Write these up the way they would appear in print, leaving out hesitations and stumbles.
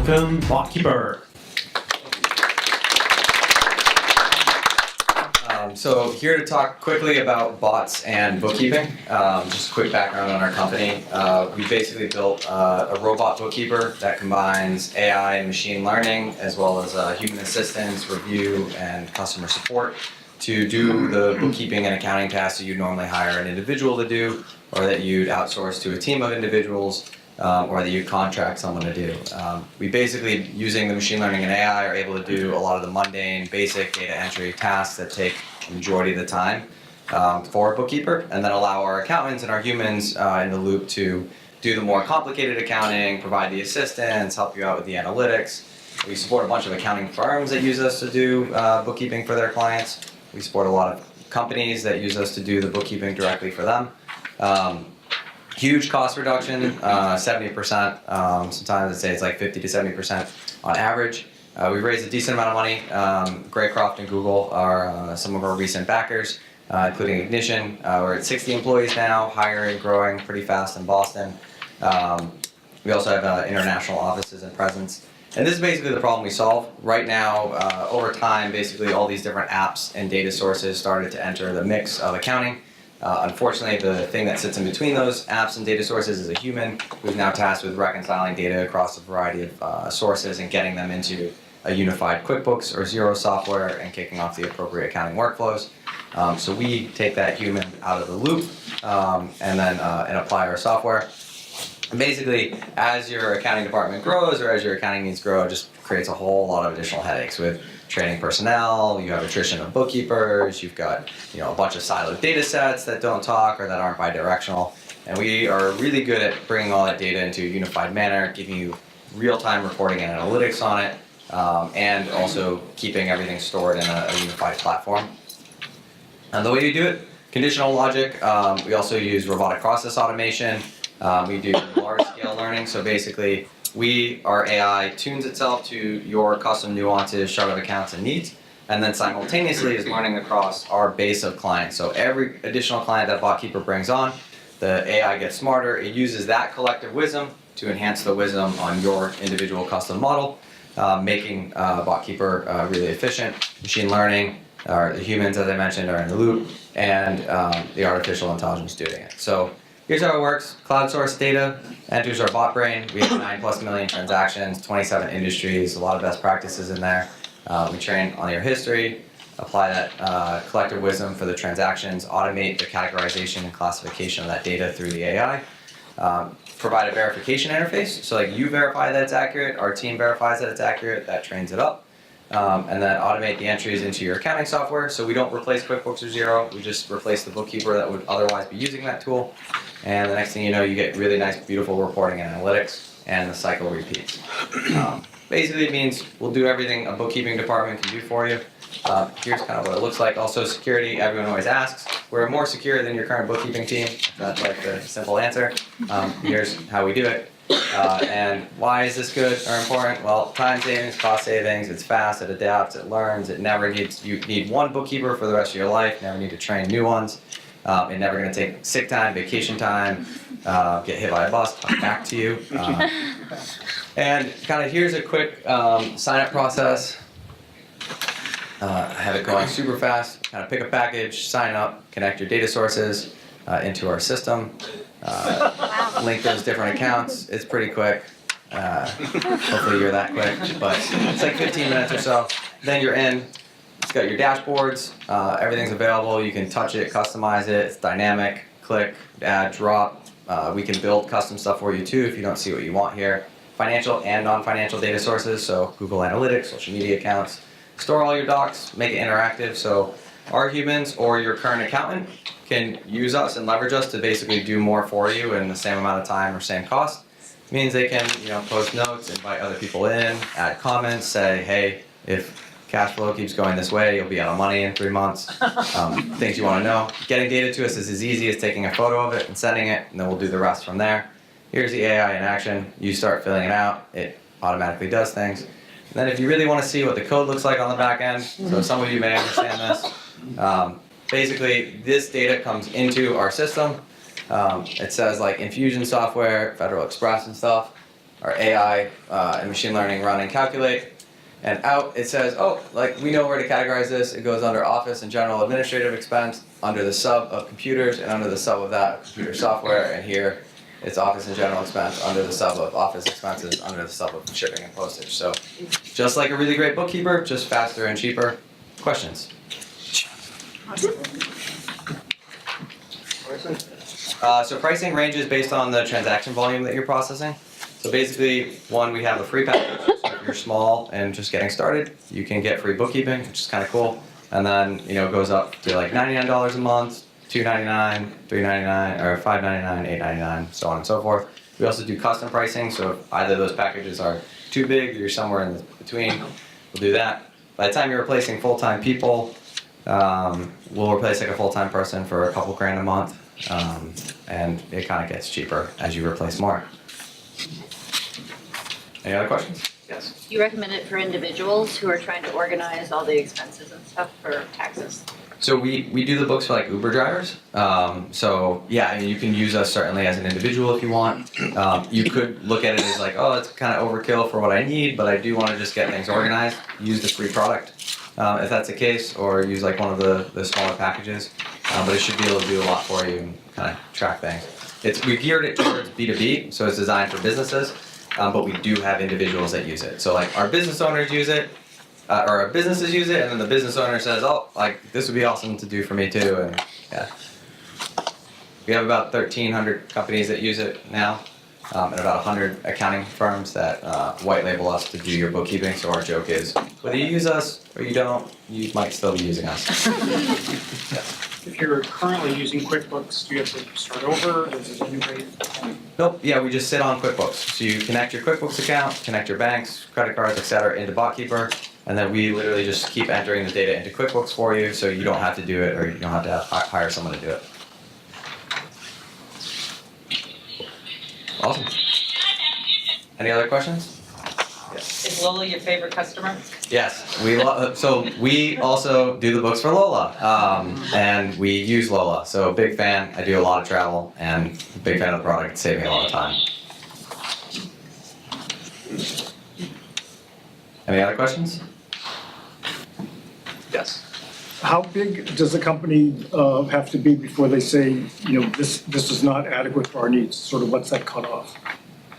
Welcome, botkeeper. So here to talk quickly about bots and bookkeeping. Just a quick background on our company. We basically built a robot bookkeeper that combines AI and machine learning as well as human assistance, review, and customer support to do the bookkeeping and accounting tasks that you'd normally hire an individual to do, or that you'd outsource to a team of individuals, or that you'd contract someone to do. We basically, using the machine learning and AI, are able to do a lot of the mundane, basic data entry tasks that take the majority of the time for a bookkeeper, and then allow our accountants and our humans in the loop to do the more complicated accounting, provide the assistance, help you out with the analytics. We support a bunch of accounting firms that use us to do bookkeeping for their clients. We support a lot of companies that use us to do the bookkeeping directly for them. Huge cost reduction, 70%. Sometimes I'd say it's like 50 to 70% on average. We've raised a decent amount of money. Greycroft and Google are some of our recent backers, including Ignition. We're at 60 employees now, hiring, growing pretty fast in Boston. We also have international offices and presence. And this is basically the problem we solve. Right now, over time, basically all these different apps and data sources started to enter the mix of accounting. Unfortunately, the thing that sits in between those apps and data sources is a human who's now tasked with reconciling data across a variety of sources and getting them into a unified QuickBooks or Xero software and kicking off the appropriate accounting workflows. So we take that human out of the loop and then apply our software. And basically, as your accounting department grows or as your accounting needs grow, it just creates a whole lot of additional headaches with training personnel. You have attrition of bookkeepers. You've got a bunch of siloed data sets that don't talk or that aren't bidirectional. And we are really good at bringing all that data into a unified manner, giving you real-time reporting and analytics on it, and also keeping everything stored in a unified platform. And the way we do it, conditional logic. We also use robotic process automation. We do large-scale learning. So basically, our AI tunes itself to your custom nuances, chart of accounts, and needs, and then simultaneously is learning across our base of clients. So every additional client that botkeeper brings on, the AI gets smarter. It uses that collective wisdom to enhance the wisdom on your individual custom model, making botkeeper really efficient. Machine learning, the humans, as I mentioned, are in the loop, and the artificial intelligence doing it. So here's how it works. Cloud source data enters our bot brain. We have 9+ million transactions, 27 industries, a lot of best practices in there. We train on your history, apply that collective wisdom for the transactions, automate the categorization and classification of that data through the AI, provide a verification interface. So like you verify that it's accurate, our team verifies that it's accurate, that trains it up. And then automate the entries into your accounting software. So we don't replace QuickBooks or Xero, we just replace the bookkeeper that would otherwise be using that tool. And the next thing you know, you get really nice, beautiful reporting and analytics, and the cycle repeats. Basically, it means we'll do everything a bookkeeping department can do for you. Here's kind of what it looks like. Also, security, everyone always asks. We're more secure than your current bookkeeping team. That's like the simple answer. Here's how we do it. And why is this good or important? Well, time savings, cost savings, it's fast, it adapts, it learns, it never needs, you need one bookkeeper for the rest of your life, never need to train new ones. It's never going to take sick time, vacation time, get hit by a bus, come back to you. And kind of here's a quick sign-up process. Have it going super fast. Kind of pick a package, sign up, connect your data sources into our system, link those different accounts. It's pretty quick. Hopefully you're that quick, but it's like 15 minutes or so. Then you're in. It's got your dashboards. Everything's available. You can touch it, customize it. It's dynamic. Click, add, drop. We can build custom stuff for you too if you don't see what you want here. Financial and non-financial data sources, so Google Analytics, social media accounts. Store all your docs, make it interactive, so our humans or your current accountant can use us and leverage us to basically do more for you in the same amount of time or same cost. It means they can, post notes, invite other people in, add comments, say, hey, if cash flow keeps going this way, you'll be out of money in 3 months. Things you want to know. Getting data to us is as easy as taking a photo of it and sending it, and then we'll do the rest from there. Here's the AI in action. You start filling it out. It automatically does things. And then if you really want to see what the code looks like on the back end, so some of you may understand this, basically this data comes into our system. It says like Infusion software, Federal Express and stuff. our AI and machine learning run and calculate. And out it says, oh, like we know where to categorize this. It goes under office and general administrative expense, under the sub of computers, and under the sub of that computer software. And here it's office and general expense, under the sub of office expenses, under the sub of shipping and postage. So just like a really great bookkeeper, just faster and cheaper. Questions? So pricing ranges based on the transaction volume that you're processing. So basically, one, we have a free package. So if you're small and just getting started, you can get free bookkeeping, which is kind of cool. And then, it goes up to like $99 a month, $2.99, $3.99, or $5.99, $8.99, so on and so forth. We also do custom pricing, so if either of those packages are too big or you're somewhere in between, we'll do that. By the time you're replacing full-time people, we'll replace like a full-time person for a couple grand a month, and it kind of gets cheaper as you replace more. Any other questions? Yes. You recommend it for individuals who are trying to organize all the expenses and stuff for taxes? So we do the books for like Uber drivers. So yeah, I mean, you can use us certainly as an individual if you want. You could look at it as like, oh, it's kind of overkill for what I need, but I do want to just get things organized. Use the free product if that's the case, or use like one of the smaller packages. But it should be able to do a lot for you and kind of track things. We geared it towards B2B, so it's designed for businesses. But we do have individuals that use it. So like our business owners use it, or our businesses use it, and then the business owner says, oh, like this would be awesome to do for me too, and yeah. We have about 1,300 companies that use it now, and about 100 accounting firms that white label us to do your bookkeeping. So our joke is, whether you use us or you don't, you might still be using us. Yes. If you're currently using QuickBooks, do you have to start over? Does it integrate? Nope, yeah, we just sit on QuickBooks. So you connect your QuickBooks account, connect your banks, credit cards, etc. into botkeeper, and then we literally just keep entering the data into QuickBooks for you, so you don't have to do it, or you don't have to hire someone to do it. Awesome. Any other questions? Yes. Is Lola your favorite customer? Yes, so we also do the books for Lola, and we use Lola. So big fan. I do a lot of travel, and big fan of the product. It's saving me a lot of time. Any other questions? Yes. How big does the company have to be before they say, this is not adequate for our needs? Sort of what's that cutoff?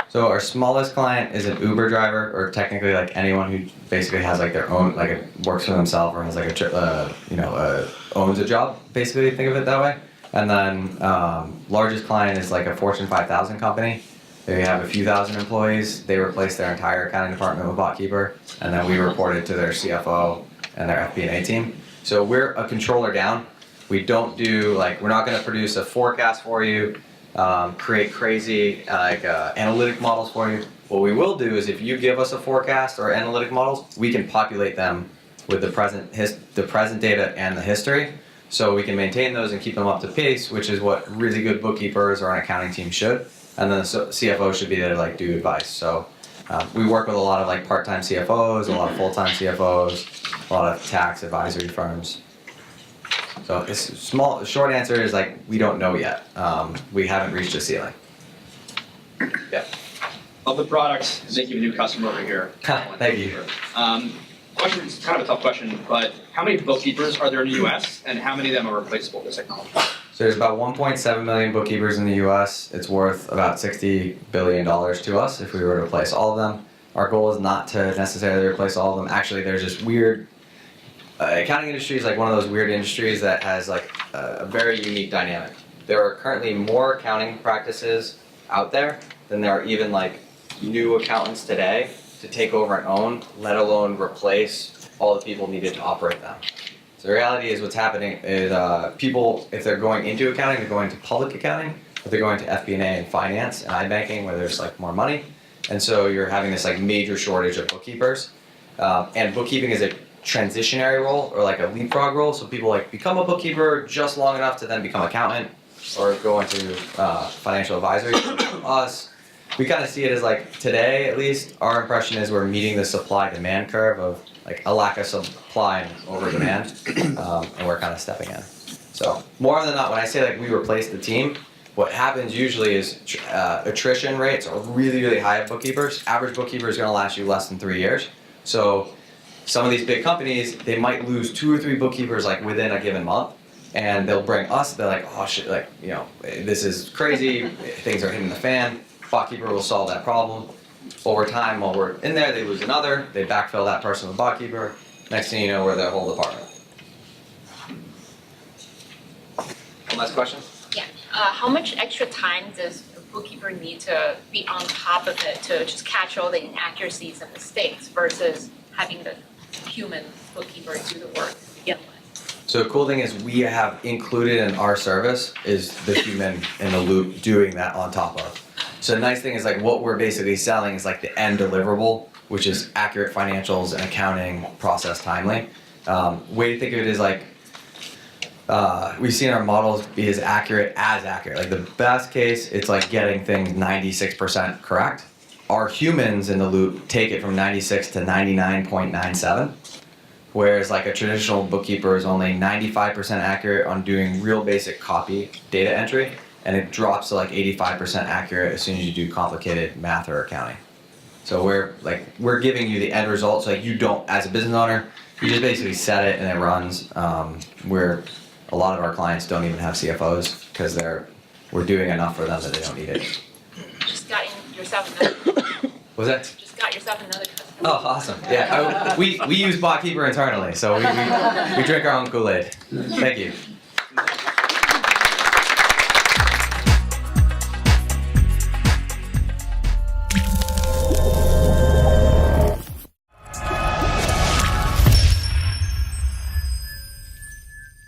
So our smallest client is an Uber driver, or technically like anyone who basically has like their own, like works for themselves or has like owns a job. Basically, think of it that way. And then largest client is like a Fortune 5,000 company. They have a few thousand employees. They replace their entire accounting department with botkeeper, and then we report it to their CFO and their FP&A team. So we're a controller down. We don't do we're not going to produce a forecast for you. Create crazy analytic models for you. What we will do is if you give us a forecast or analytic models, we can populate them with the present data and the history, so we can maintain those and keep them up to pace, which is what really good bookkeepers or an accounting team should. And then the CFO should be there to do advice. So we work with a lot of part-time CFOs, a lot of full-time CFOs, a lot of tax advisory firms. So it's small. The short answer is we don't know yet. We haven't reached a ceiling. Yeah. Love the product. Thank you, a new customer over here. Thank you. Question is kind of a tough question, but how many bookkeepers are there in the U.S. and how many of them are replaceable with this technology? So there's about 1.7 million bookkeepers in the U.S. It's worth about $60 billion to us if we were to replace all of them. Our goal is not to necessarily replace all of them. Actually, there's this weird. Accounting industry is one of those weird industries that has a very unique dynamic. There are currently more accounting practices out there than there are even new accountants today to take over and own, let alone replace all the people needed to operate them. So the reality is what's happening is people, if they're going into accounting, they're going to public accounting, but they're going to FP&A and finance and iBanking where there's more money. And so you're having this major shortage of bookkeepers. And bookkeeping is a transitionary role or a leapfrog role. So people become a bookkeeper just long enough to then become accountant or go into financial advisory. Us, we kind of see it as today at least, our impression is we're meeting the supply-demand curve of a lack of supply and over demand, and we're kind of stepping in. So more than not, when I say we replace the team, what happens usually is attrition rates are really, really high at bookkeepers. Average bookkeeper is going to last you less than 3 years. So some of these big companies, they might lose 2 or 3 bookkeepers like within a given month, and they'll bring us. They're like, oh shit, like this is crazy. Things are hitting the fan. Bookkeeper will solve that problem. Over time, while we're in there, they lose another. They backfill that person with bookkeeper. Next thing you know, we're their whole department. One last question. Yeah, how much extra time does a bookkeeper need to be on top of it to just catch all the inaccuracies and mistakes versus having the human bookkeeper do the work to begin with? So the cool thing is we have included in our service is the human in the loop doing that on top of. So the nice thing is like what we're basically selling is like the end deliverable, which is accurate financials and accounting processed timely. Way to think of it is like we've seen our models be as accurate. Like the best case, it's like getting things 96% correct. Our humans in the loop take it from 96 to 99.97. Whereas like a traditional bookkeeper is only 95% accurate on doing real basic copy data entry, and it drops to like 85% accurate as soon as you do complicated math or accounting. So we're giving you the end result. So like you don't, as a business owner, you just basically set it and it runs. Where a lot of our clients don't even have CFOs because we're doing enough for them that they don't need it. Just got yourself another. Was that? Just got yourself another customer. Oh, awesome. Yeah, we use botkeeper internally, so we drink our own Kool-Aid. Thank you.